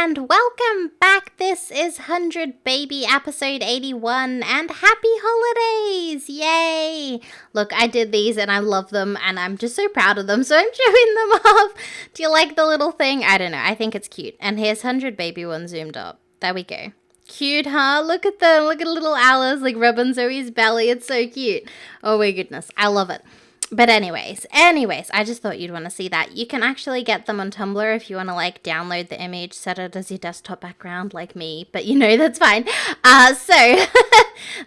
and welcome back. This is 100 Baby episode 81 and happy holidays. Yay. Look, I did these and I love them and I'm just so proud of them, so I'm showing them off. Do you like the little thing? I don't know. I think it's cute. And here's 100 Baby one zoomed up. There we go. Cute, huh? Look at them. Look at little Alice like rubbing Zoe's belly. It's so cute. Oh my goodness. I love it. But anyways, I just thought you'd want to see that. You can actually get them on Tumblr if you want to like download the image, set it as your desktop background like me, but you know, that's fine. So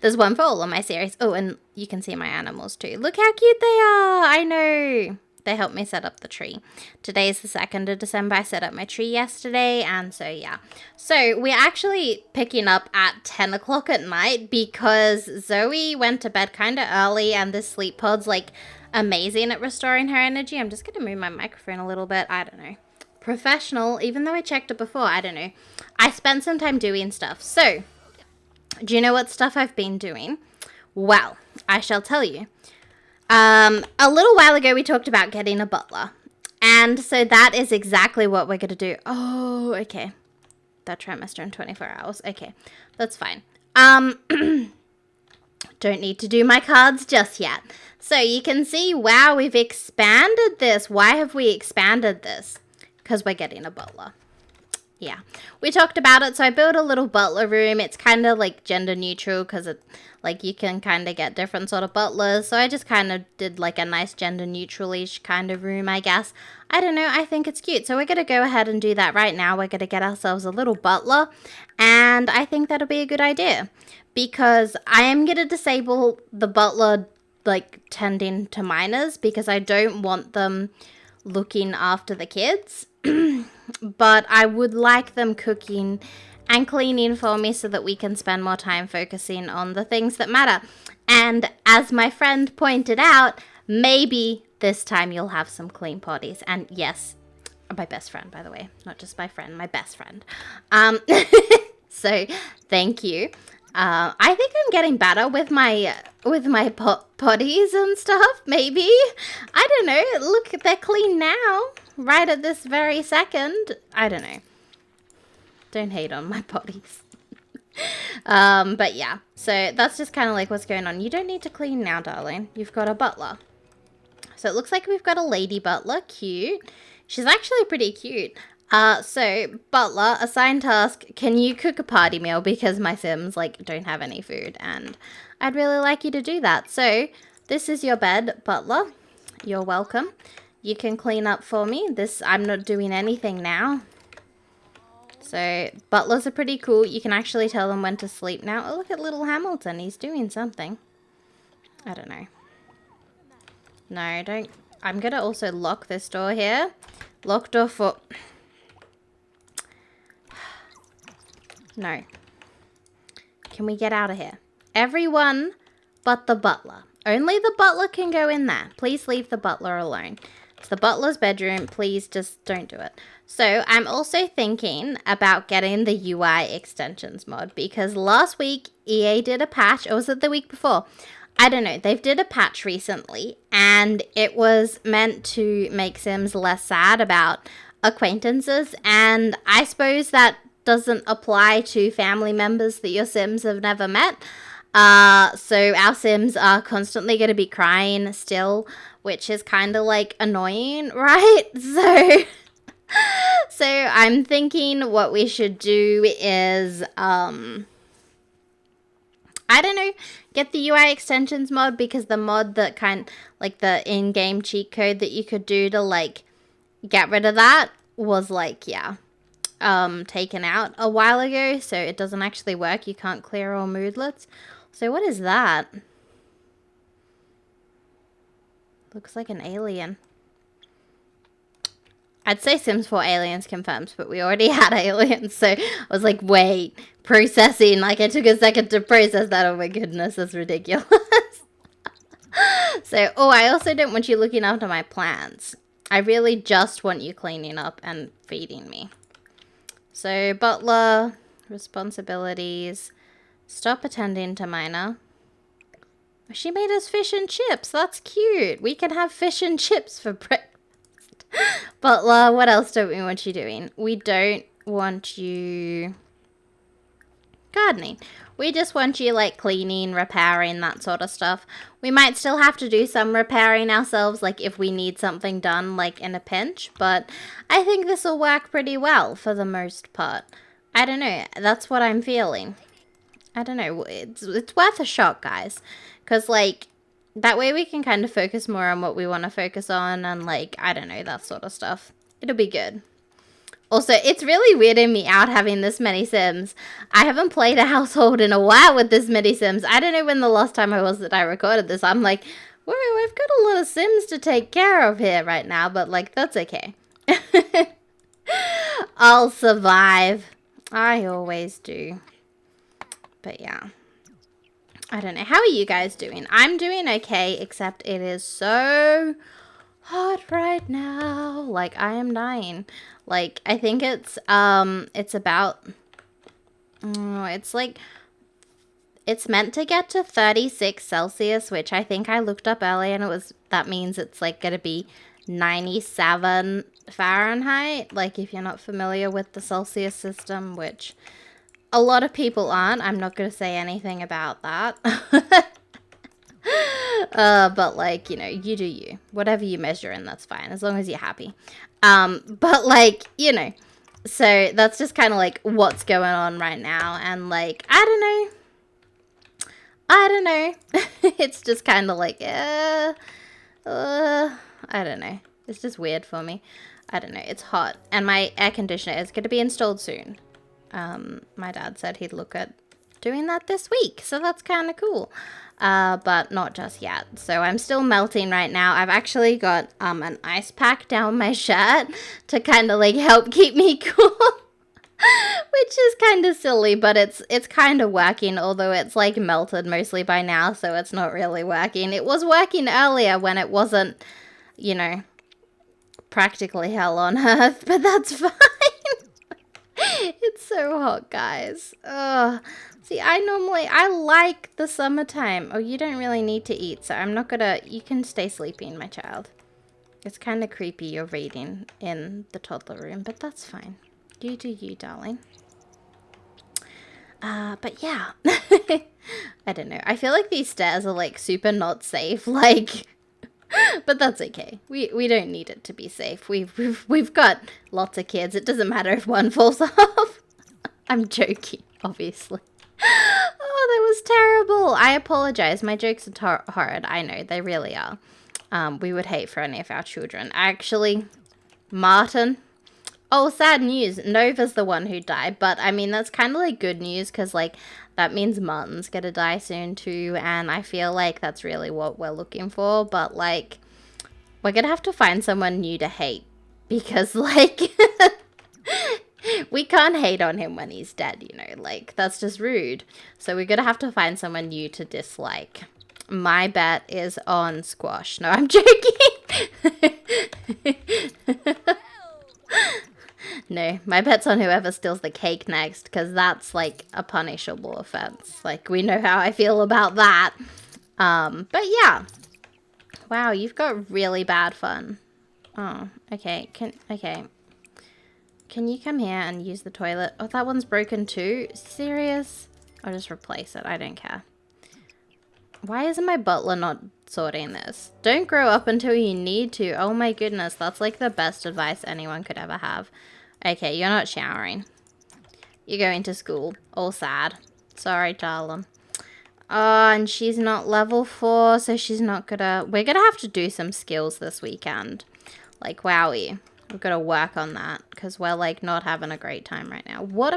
there's one for all of my series. Oh, and you can see my animals too. Look how cute they are. I know. They helped me set up the tree. Today is the 2nd of December. I set up my tree yesterday, and so yeah. So we're actually picking up at 10 o'clock at night because Zoe went to bed kind of early, and this sleep pod's like amazing at restoring her energy. I'm just going to move my microphone a little bit. I don't know. Professional, even though I checked it before. I don't know. I spent some time doing stuff. So, do you know what stuff I've been doing? Well, I shall tell you. A little while ago, we talked about getting a butler. And so that is exactly what we're going to do. Oh, okay. That trimester in 24 hours. Okay, that's fine. Don't need to do my cards just yet. So you can see, wow, we've expanded this. Why have we expanded this? Because we're getting a butler. Yeah, we talked about it. So I built a little butler room. It's kind of like gender neutral because it, like, you can kind of get different sort of butlers. So I just kind of did like a nice gender neutral-ish kind of room, I guess. I don't know. I think it's cute. So we're going to go ahead and do that right now. We're going to get ourselves a little butler. And I think that'll be a good idea because I am going to disable the butler like tending to minors because I don't want them looking after the kids. But I would like them cooking and cleaning for me so that we can spend more time focusing on the things that matter. And as my friend pointed out, maybe this time you'll have some clean potties. And yes, my best friend, by the way, not just my friend, my best friend. So thank you. I think I'm getting better with my potties and stuff, maybe. I don't know. Look, they're clean now, right at this very second. I don't know. Don't hate on my potties. But yeah, so that's just kind of like what's going on. You don't need to clean now, darling. You've got a butler. So it looks like we've got a lady butler. Cute. She's actually pretty cute. So, butler, assigned task, can you cook a party meal? Because my Sims, like, don't have any food, and I'd really like you to do that. So, this is your bed, butler. You're welcome. You can clean up for me. I'm not doing anything now. So, butlers are pretty cool. You can actually tell them when to sleep now. Oh, look at little Hamilton. He's doing something. I don't know. No, don't. I'm going to also lock this door here. Lock door for... No. Can we get out of here? Everyone but the butler. Only the butler can go in there. Please leave the butler alone. It's the butler's bedroom. Please just don't do it. So I'm also thinking about getting the UI extensions mod because last week EA did a patch. Or was it the week before? I don't know. They've did a patch recently and it was meant to make Sims less sad about acquaintances. And I suppose that doesn't apply to family members that your Sims have never met. So our Sims are constantly going to be crying still, which is kind of like annoying, right? So I'm thinking what we should do is, I don't know, get the UI extensions mod because the mod that like the in-game cheat code that you could do to like get rid of that was like, yeah. Taken out a while ago, so it doesn't actually work. You can't clear all moodlets. So what is that? Looks like an alien. I'd say Sims 4 aliens confirmed, but we already had aliens, so I was like, wait, processing. Like, it took a second to process that. Oh my goodness, that's ridiculous. So, oh, I also don't want you looking after my plants. I really just want you cleaning up and feeding me. So, butler, responsibilities, stop attending to minor. She made us fish and chips. That's cute. We can have fish and chips for breakfast. Butler, what else don't we want you doing? We don't want you gardening. We just want you like cleaning, repairing, that sort of stuff. We might still have to do some repairing ourselves, like if we need something done like in a pinch, but I think this will work pretty well for the most part. I don't know, that's what I'm feeling. I don't know, it's worth a shot, guys, because like that way we can kind of focus more on what we want to focus on and like, I don't know, that sort of stuff. It'll be good. Also, it's really weirding me out having this many Sims. I haven't played a household in a while with this many Sims. I don't know when the last time I was that I recorded this. I'm like, whoa, I've got a lot of Sims to take care of here right now, but like, that's okay. I'll survive. I always do. But yeah. I don't know. How are you guys doing? I'm doing okay, except it is so hot right now. Like, I am dying. Like, I think it's about, it's like, it's meant to get to 36 Celsius, which I think I looked up earlier, and that means it's like going to be 97 Fahrenheit. Like, if you're not familiar with the Celsius system, which a lot of people aren't. I'm not going to say anything about that. But like, you know, you do you. Whatever you measure in, that's fine, as long as you're happy. But like, you know, so that's just kind of like what's going on right now. And like, I don't know. It's just kind of like, I don't know. It's just weird for me. I don't know. It's hot. And my air conditioner is going to be installed soon. My dad said he'd look at doing that this week, so that's kind of cool, but not just yet. So I'm still melting right now. I've actually got an ice pack down my shirt to kind of like help keep me cool, which is kind of silly, but it's kind of working, although it's like melted mostly by now, so it's not really working. It was working earlier when it wasn't, you know, practically hell on earth, but that's fine. It's so hot, guys. Ugh. See, I like the summertime. Oh, you don't really need to eat, so I'm not gonna, you can stay sleeping, my child. It's kind of creepy you're reading in the toddler room, but that's fine. You do you, darling. But yeah. I don't know. I feel like these stairs are like super not safe, like... But that's okay. We don't need it to be safe. We've got lots of kids. It doesn't matter if one falls off. I'm joking, obviously. Oh, that was terrible. I apologize. My jokes are horrid. I know, they really are. We would hate for any of our children. Actually, Martin. Oh, sad news. Nova's the one who died. But, I mean, that's kind of like good news because, like, that means Martin's gonna die soon too, and I feel like that's really what we're looking for, but like, we're gonna have to find someone new to hate, because like, we can't hate on him when he's dead, you know, like, that's just rude. So we're gonna have to find someone new to dislike. My bet is on Squash. No, I'm joking. No, my bet's on whoever steals the cake next, because that's, like, a punishable offense. Like, we know how I feel about that. But yeah. Wow, you've got really bad fun. Oh, okay. Can you come here and use the toilet? Oh, that one's broken too? Serious? I'll just replace it. I don't care. Why isn't my butler not sorting this? Don't grow up until you need to. Oh my goodness, that's like the best advice anyone could ever have. Okay, you're not showering. You're going to school. All sad. Sorry, darling. Oh, and she's not level 4, so she's not gonna... We're gonna have to do some skills this weekend. Like, wowie. We've got to work on that, because we're, like, not having a great time right now. What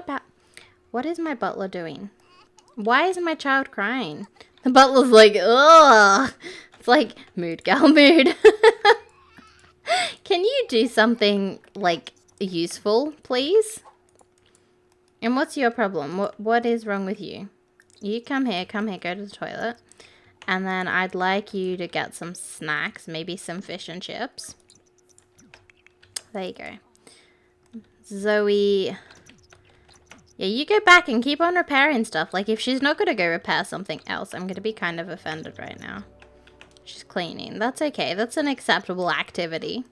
is my butler doing? Why isn't my child crying? The butler's like, ugh. It's like, mood, girl, mood. Can you do something, like... useful, please? And what's your problem? What is wrong with you? You come here, go to the toilet. And then I'd like you to get some snacks, maybe some fish and chips. There you go. Zoe. Yeah, you go back and keep on repairing stuff. Like, if she's not going to go repair something else, I'm going to be kind of offended right now. She's cleaning. That's okay. That's an acceptable activity.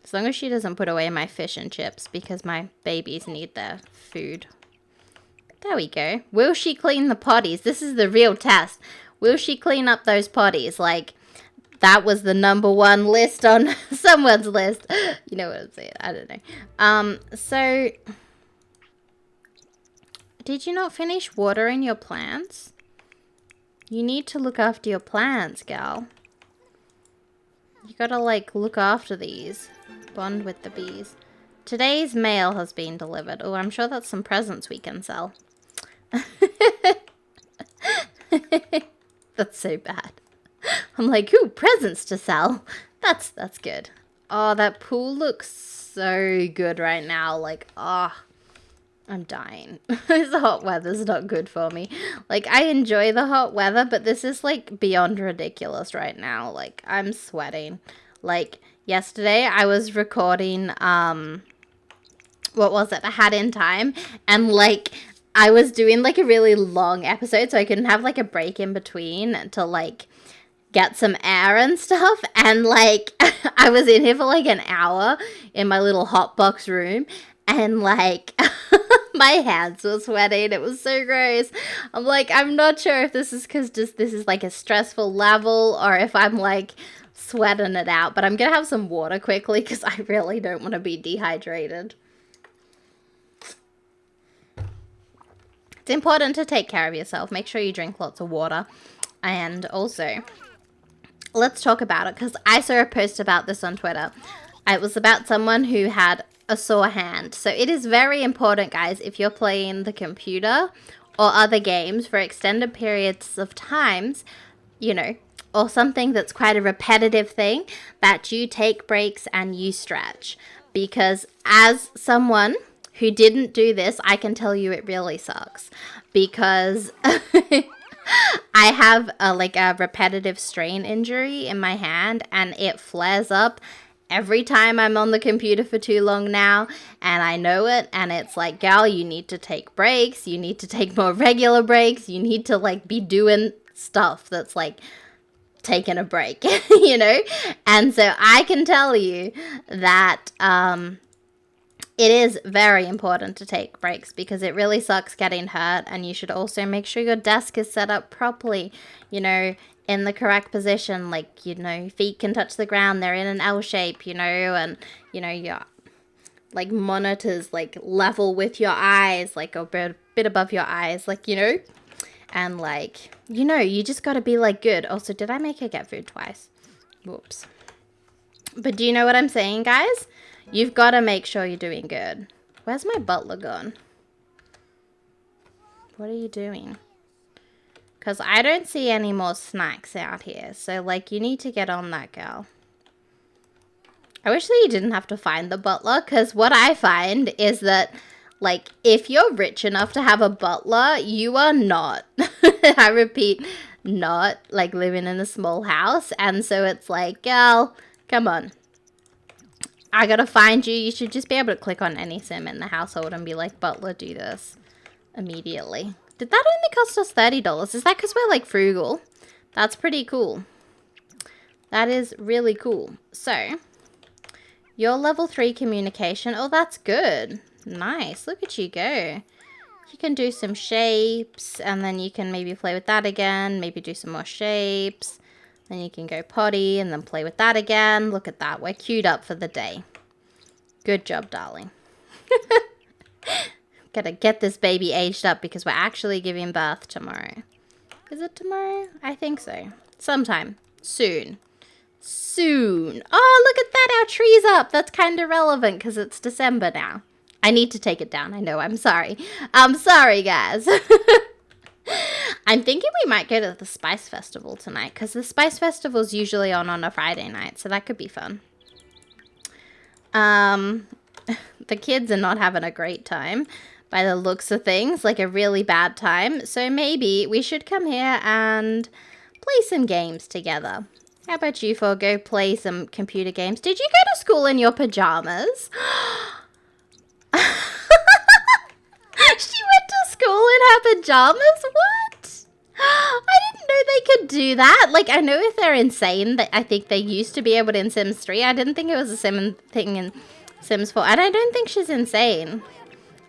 As long as she doesn't put away my fish and chips because my babies need their food. There we go. Will she clean the potties? This is the real test. Will she clean up those potties? Like, that was the #1 list on someone's list. You know what I'm saying? I don't know. So, did you not finish watering your plants? You need to look after your plants, gal. You gotta, like, look after these. Bond with the bees. Today's mail has been delivered. Oh, I'm sure that's some presents we can sell. That's so bad. I'm like, ooh, presents to sell. That's good. Oh, that pool looks so good right now. Like, oh, I'm dying. This hot weather's not good for me. Like, I enjoy the hot weather, but this is, like, beyond ridiculous right now. Like, I'm sweating. Like, yesterday I was recording, what was it? I Had in Time. And, like, I was doing, like, a really long episode, so I couldn't have, like, a break in between to, like, get some air and stuff. And, like, I was in here for, like, an hour in my little hot box room. And, like, my hands were sweating. It was so gross. I'm like, I'm not sure if this is because this is, like, a stressful level or if I'm, like, sweating it out. But I'm going to have some water quickly because I really don't want to be dehydrated. It's important to take care of yourself. Make sure you drink lots of water. And also, let's talk about it because I saw a post about this on Twitter. It was about someone who had a sore hand. So it is very important, guys, if you're playing the computer or other games for extended periods of times, you know, or something that's quite a repetitive thing, that you take breaks and you stretch. Because as someone who didn't do this, I can tell you it really sucks. Because I have a repetitive strain injury in my hand and it flares up every time I'm on the computer for too long now, and I know it, and it's like, gal, you need to take breaks, you need to take more regular breaks, you need to, like, be doing stuff that's, like, taking a break, you know? And so I can tell you that, it is very important to take breaks because it really sucks getting hurt, and you should also make sure your desk is set up properly, you know, in the correct position. Like, you know, feet can touch the ground, they're in an L shape, you know, and, you know, your, like, monitors, like, level with your eyes, like, a bit above your eyes, like, you know, and, like, you know, you just gotta be, like, good. Also, did I make her get food twice? Whoops. But do you know what I'm saying, guys? You've got to make sure you're doing good. Where's my butler gone? What are you doing? Because I don't see any more snacks out here. So, like, you need to get on that, girl. I wish that you didn't have to find the butler. Because what I find is that, like, if you're rich enough to have a butler, you are not. I repeat, not, like, living in a small house. And so it's like, girl, come on. I gotta find you. You should just be able to click on any sim in the household and be like, butler, do this immediately. Did that only cost us $30? Is that because we're, like, frugal? That's pretty cool. That is really cool. So, your level 3 communication. Oh, that's good. Nice. Look at you go. You can do some shapes, and then you can maybe play with that again. Maybe do some more shapes. Then you can go potty and then play with that again. Look at that. We're queued up for the day. Good job, darling. Gotta get this baby aged up because we're actually giving birth tomorrow. Is it tomorrow? I think so. Sometime. Soon. Soon. Oh, look at that. Our tree's up. That's kind of relevant because it's December now. I need to take it down. I know. I'm sorry. I'm sorry, guys. I'm thinking we might go to the Spice Festival tonight because the Spice Festival is usually on a Friday night, so that could be fun. The kids are not having a great time by the looks of things, like a really bad time. So maybe we should come here and play some games together. How about you four go play some computer games? Did you go to school in your pajamas? She went to school in her pajamas? What? I didn't know they could do that. Like, I know if they're insane, that I think they used to be able to in Sims 3. I didn't think it was a thing in Sims 4. And I don't think she's insane.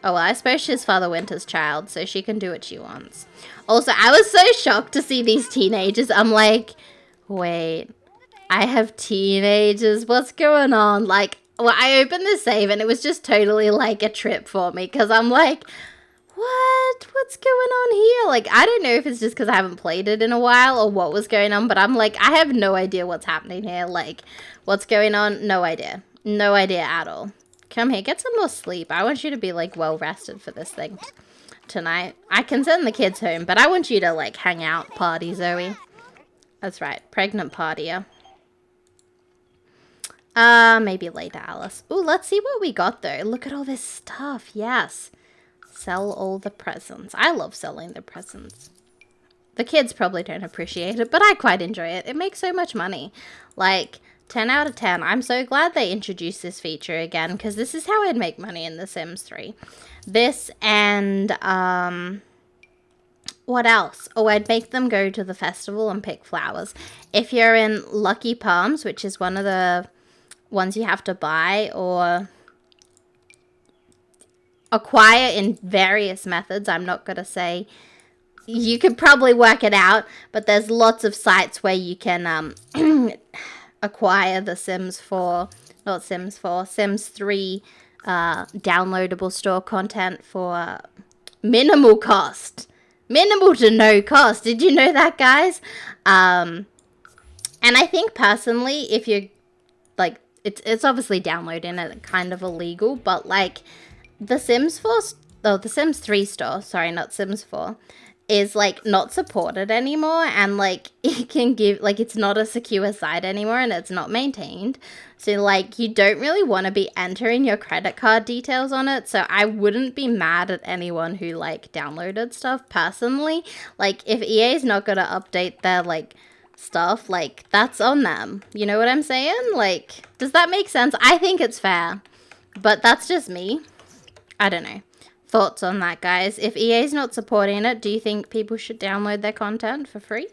Oh, well, I suppose she's Father Winter's child, so she can do what she wants. Also, I was so shocked to see these teenagers. I'm like, wait, I have teenagers? What's going on? Like, well, I opened the save and it was just totally like a trip for me. Because I'm like, what? What's going on here? Like, I don't know if it's just because I haven't played it in a while or what was going on. But I'm like, I have no idea what's happening here. Like, what's going on? No idea. No idea at all. Come here, get some more sleep. I want you to be, like, well rested for this thing tonight. I can send the kids home, but I want you to, like, hang out, party, Zoe. That's right, pregnant partier. Maybe later, Alice. Ooh, let's see what we got, though. Look at all this stuff, yes. Sell all the presents. I love selling the presents. The kids probably don't appreciate it, but I quite enjoy it. It makes so much money. Like, 10 out of 10. I'm so glad they introduced this feature again, because this is how I'd make money in The Sims 3. This and, what else? Oh, I'd make them go to the festival and pick flowers. If you're in Lucky Palms, which is one of the ones you have to buy or acquire in various methods, I'm not going to say. You could probably work it out, but there's lots of sites where you can, acquire the Sims 3 downloadable store content for minimal cost. Minimal to no cost. Did you know that, guys? And I think personally, if you're like, it's obviously downloading it kind of illegal, but like the Sims 3 store, sorry, not Sims 4, is like not supported anymore, and like it can give, like, it's not a secure site anymore and it's not maintained, so like you don't really want to be entering your credit card details on it. So I wouldn't be mad at anyone who like downloaded stuff personally. Like, if EA's not gonna update their like stuff, like, that's on them, you know what I'm saying? Like, does that make sense? I think it's fair, but that's just me. I don't know. Thoughts on that, guys? If EA's not supporting it, do you think people should download their content for free?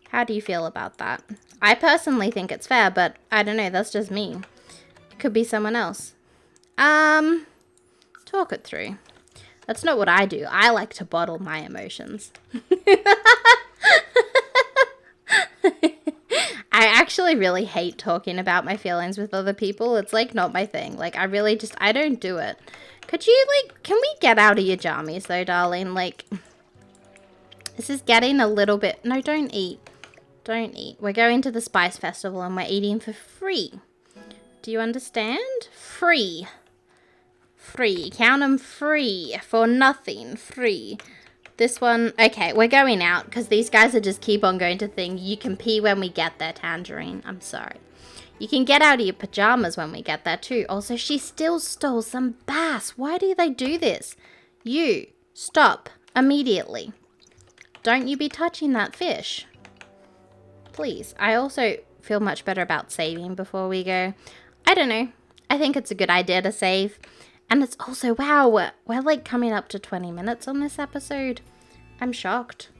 How do you feel about that? I personally think it's fair, but I don't know. That's just me. It could be someone else. Talk it through. That's not what I do. I like to bottle my emotions. I actually really hate talking about my feelings with other people. It's like not my thing. Like, I don't do it. Could you, like, can we get out of your jammies, though, darling? Like, this is getting a little bit... No, don't eat. Don't eat. We're going to the Spice Festival and we're eating for free. Do you understand? Free. Free. Count them free. For nothing. Free. This one... Okay, we're going out because these guys are just keep on going to thing. You can pee when we get there, Tangerine. I'm sorry. You can get out of your pajamas when we get there too. Also, she still stole some bass. Why do they do this? You, stop immediately. Don't you be touching that fish. Please. I also feel much better about saving before we go. I don't know. I think it's a good idea to save. And it's also, wow, we're like coming up to 20 minutes on this episode. I'm shocked.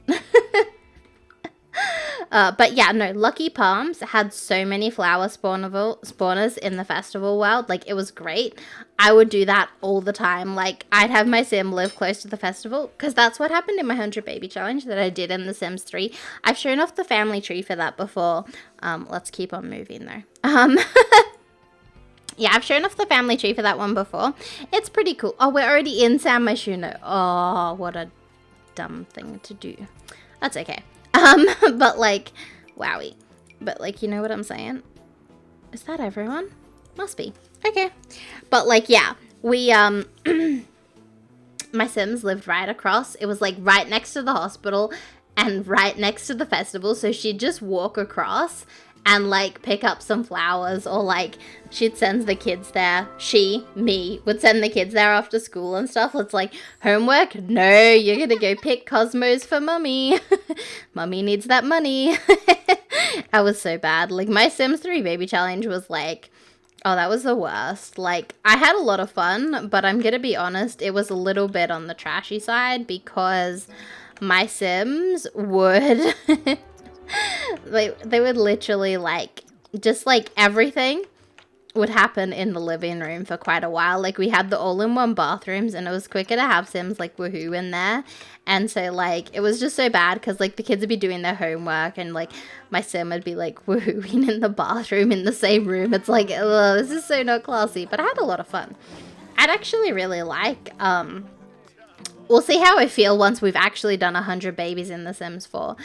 But yeah, no, Lucky Palms had so many flower spawners in the festival world. Like, it was great. I would do that all the time. Like, I'd have my sim live close to the festival because that's what happened in my 100 baby challenge that I did in The Sims 3. I've shown off the family tree for that before. Let's keep on moving though. Yeah, I've shown off the family tree for that one before. It's pretty cool. Oh, we're already in San Myshuno. Oh, what a dumb thing to do. That's okay. But like, wowie. But like, you know what I'm saying? Is that everyone? Must be. Okay. But like, yeah, we, my Sims lived right across. It was like right next to the hospital and right next to the festival. So she'd just walk across and like pick up some flowers, or like she'd send the kids there. Me, would send the kids there after school and stuff. It's like, homework? No, you're gonna go pick cosmos for mummy. Mummy needs that money. I was so bad. Like, my Sims 3 baby challenge was like, oh, that was the worst. Like, I had a lot of fun, but I'm gonna be honest, it was a little bit on the trashy side because my Sims would They would literally like, just like everything would happen in the living room for quite a while. Like we had the all-in-one bathrooms and it was quicker to have Sims like woohoo in there. And so like it was just so bad because like the kids would be doing their homework and like my Sim would be like woohooing in the bathroom in the same room. It's like, oh, this is so not classy, but I had a lot of fun. I'd actually really like, we'll see how I feel once we've actually done 100 babies in The Sims 4.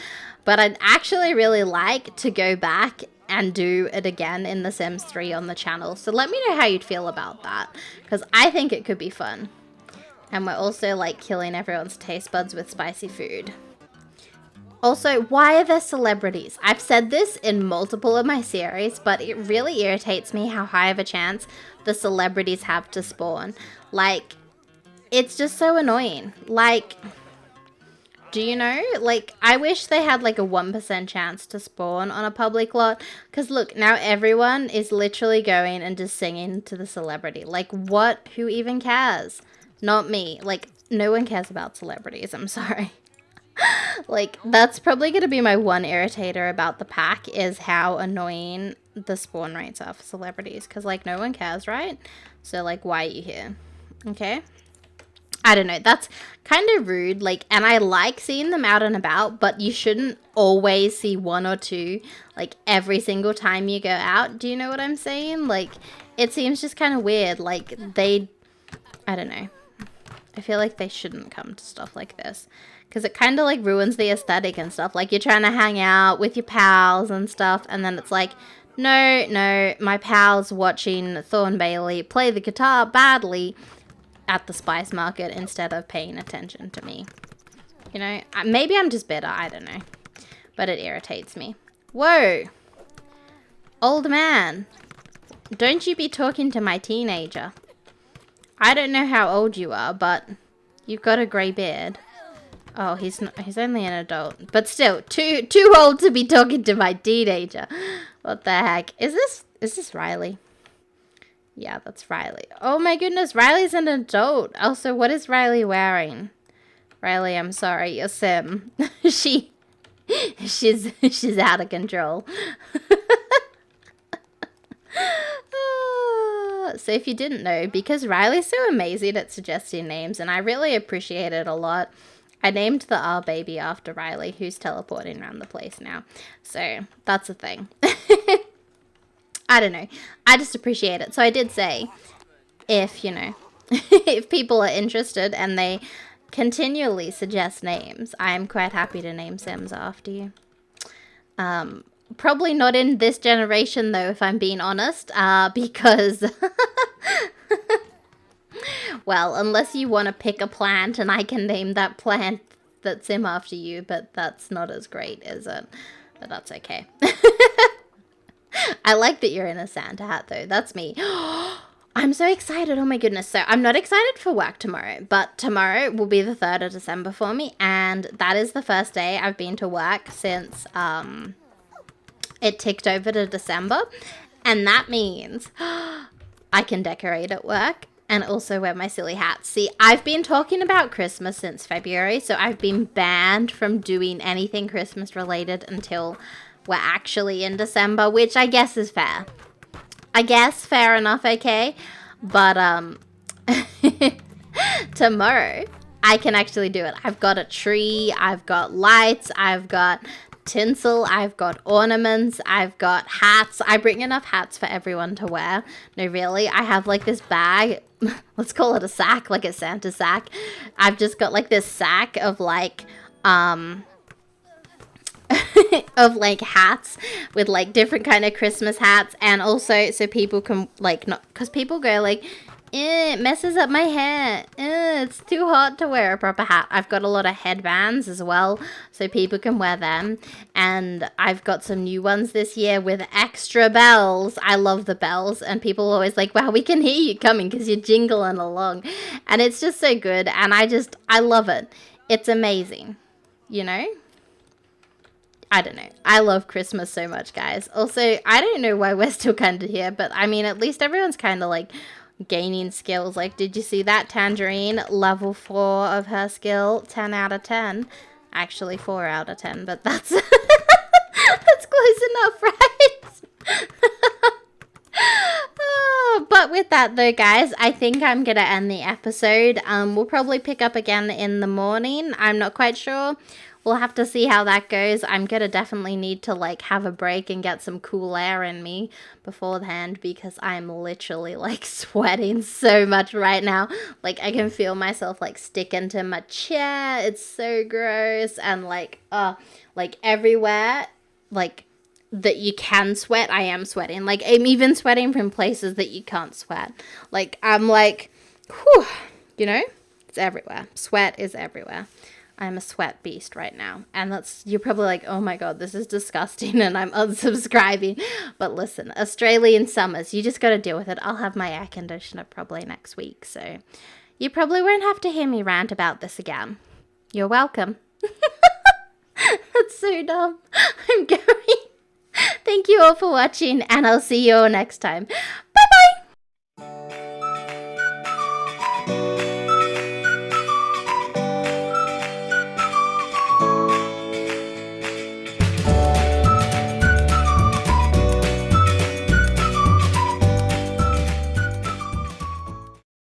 But I'd actually really like to go back and do it again in The Sims 3 on the channel. So let me know how you'd feel about that, because I think it could be fun. And we're also like killing everyone's taste buds with spicy food. Also, why are there celebrities? I've said this in multiple of my series, but it really irritates me how high of a chance the celebrities have to spawn. Like, it's just so annoying. Like, do you know? Like, I wish they had like a 1% chance to spawn on a public lot. Because look, now everyone is literally going and just singing to the celebrity. Like, what? Who even cares? Not me. Like, no one cares about celebrities. I'm sorry. Like, that's probably going to be my one irritator about the pack, is how annoying the spawn rates are for celebrities. Because, like, no one cares, right? So, like, why are you here? Okay? I don't know. That's kind of rude. Like, and I like seeing them out and about, but you shouldn't always see one or two, like, every single time you go out. Do you know what I'm saying? Like, it seems just kind of weird. Like, I don't know. I feel like they shouldn't come to stuff like this. Because it kind of, like, ruins the aesthetic and stuff. Like, you're trying to hang out with your pals and stuff, and then it's like, no, my pal's watching Thorn Bailey play the guitar badly at the spice market instead of paying attention to me. You know, maybe I'm just bitter, I don't know. But it irritates me. Whoa! Old man, don't you be talking to my teenager. I don't know how old you are, but you've got a grey beard. Oh, he's only an adult. But still, too old to be talking to my teenager. What the heck? Is this Riley? Yeah, that's Riley. Oh my goodness, Riley's an adult. Also, what is Riley wearing? Riley, I'm sorry, your Sim. she's out of control. So if you didn't know, because Riley's so amazing at suggesting names, and I really appreciate it a lot, I named the R baby after Riley, who's teleporting around the place now. So that's a thing. I don't know. I just appreciate it. So I did say, if, you know, if people are interested and they continually suggest names, I'm quite happy to name Sims after you. Probably not in this generation, though, if I'm being honest, because... Well, unless you want to pick a plant and I can name that plant that's Sim after you, but that's not as great, is it? But that's okay. I like that you're in a Santa hat, though. That's me. I'm so excited. Oh, my goodness. So I'm not excited for work tomorrow, but tomorrow will be the 3rd of December for me, and that is the first day I've been to work since it ticked over to December, and that means I can decorate at work and also wear my silly hats. See, I've been talking about Christmas since February, so I've been banned from doing anything Christmas related until we're actually in December, which I guess is fair. I guess fair enough, okay? But tomorrow I can actually do it. I've got a tree, I've got lights, I've got tinsel, I've got ornaments, I've got hats. I bring enough hats for everyone to wear. No, really, I have like this bag, let's call it a sack, like a Santa sack. I've just got like this sack of like of like hats with like different kind of Christmas hats, and also so people can like, not because people go like, it messes up my hair, it's too hot to wear a proper hat. I've got a lot of headbands as well, so people can wear them, and I've got some new ones this year with extra bells. I love the bells, and people are always like, wow, we can hear you coming because you're jingling along, and it's just so good, and I love it. It's amazing, you know? I don't know. I love Christmas so much, guys. Also, I don't know why we're still kind of here, but I mean, at least everyone's kind of like gaining skills. Like, did you see that? Tangerine, level 4 of her skill, 10 out of 10. Actually, 4 out of 10, but that's close enough, right? But with that though, guys, I think I'm gonna end the episode. We'll probably pick up again in the morning. I'm not quite sure. We'll have to see how that goes. I'm gonna definitely need to like have a break and get some cool air in me beforehand, because I'm literally like sweating so much right now. Like I can feel myself like sticking to my chair. It's so gross. And like everywhere like that you can sweat, I am sweating. Like I'm even sweating from places that you can't sweat. Like I'm like, whew, you know, it's everywhere. Sweat is everywhere. I'm a sweat beast right now. And you're probably like, oh my God, this is disgusting and I'm unsubscribing. But listen, Australian summers, you just got to deal with it. I'll have my air conditioner probably next week. So you probably won't have to hear me rant about this again. You're welcome. That's so dumb. I'm going. Thank you all for watching, and I'll see you all next time.